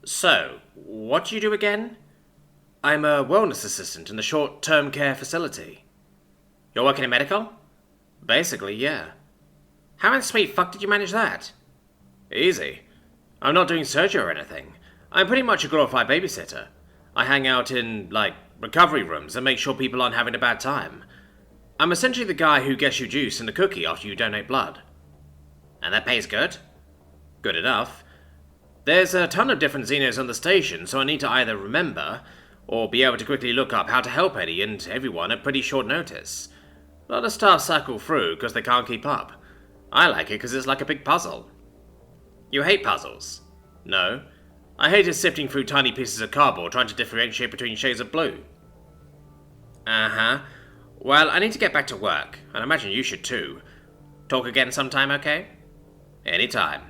So, what do you do again? I'm a wellness assistant in the short-term care facility. You're working in medical? Basically, yeah. How in the sweet fuck did you manage that? Easy. I'm not doing surgery or anything. I'm pretty much a glorified babysitter. I hang out in, recovery rooms and make sure people aren't having a bad time. I'm essentially the guy who gets you juice and a cookie after you donate blood. And that pays good? Good enough. There's a ton of different Xenos on the station, so I need to either remember, or be able to quickly look up how to help any and everyone at pretty short notice. A lot of staff cycle through because they can't keep up. I like it because it's like a big puzzle. You hate puzzles? No. I hated sifting through tiny pieces of cardboard trying to differentiate between shades of blue. Uh-huh. Well, I need to get back to work, and I imagine you should too. Talk again sometime, okay? Anytime.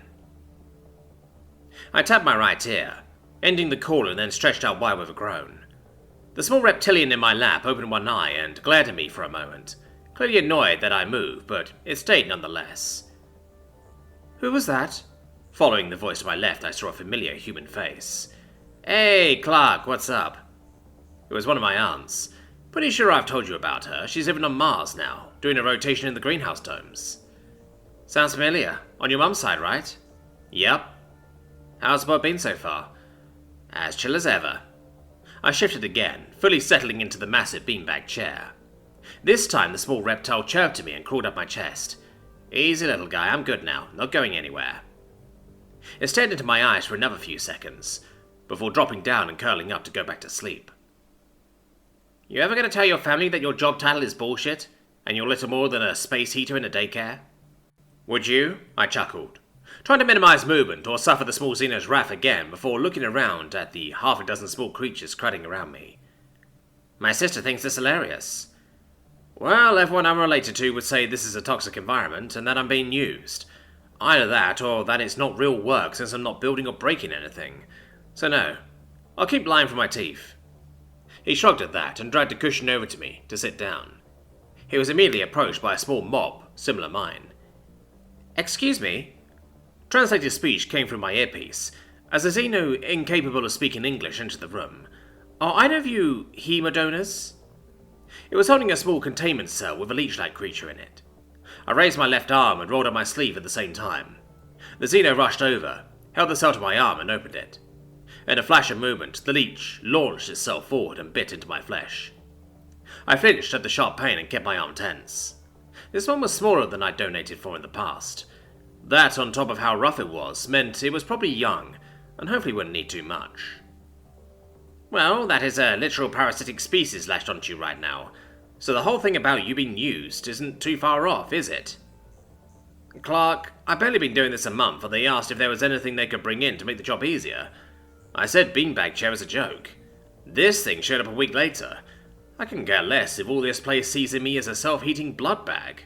I tapped my right ear, ending the call and then stretched out wide with a groan. The small reptilian in my lap opened one eye and glared at me for a moment, clearly annoyed that I moved, but it stayed nonetheless. Who was that? Following the voice to my left, I saw a familiar human face. Hey, Clark, what's up? It was one of my aunts. Pretty sure I've told you about her. She's living on Mars now, doing a rotation in the greenhouse domes. Sounds familiar. On your mum's side, right? Yep. How's the boat been so far? As chill as ever. I shifted again, fully settling into the massive beanbag chair. This time the small reptile chirped to me and crawled up my chest. Easy little guy, I'm good now, not going anywhere. It stared into my eyes for another few seconds, before dropping down and curling up to go back to sleep. You ever gonna tell your family that your job title is bullshit, and you're little more than a space heater in a daycare? Would you? I chuckled, trying to minimize movement or suffer the small Xeno's wrath again before looking around at the half a dozen small creatures crowding around me. My sister thinks this hilarious. Well, everyone I'm related to would say this is a toxic environment and that I'm being used. Either that, or that it's not real work since I'm not building or breaking anything. So no, I'll keep lying for my teeth. He shrugged at that and dragged a cushion over to me to sit down. He was immediately approached by a small mob, similar mine. Excuse me? Translated speech came through my earpiece, as a Xeno incapable of speaking English entered the room. Are either of you hemodonors? It was holding a small containment cell with a leech-like creature in it. I raised my left arm and rolled up my sleeve at the same time. The Xeno rushed over, held the cell to my arm and opened it. In a flash of movement, the leech launched itself forward and bit into my flesh. I flinched at the sharp pain and kept my arm tense. This one was smaller than I'd donated for in the past. That, on top of how rough it was, meant it was probably young, and hopefully wouldn't need too much. Well, that is a literal parasitic species lashed onto you right now, so the whole thing about you being used isn't too far off, is it? Clark, I've barely been doing this a month, and they asked if there was anything they could bring in to make the job easier. I said beanbag chair as a joke. This thing showed up a week later. I couldn't care less if all this place sees in me as a self-heating blood bag.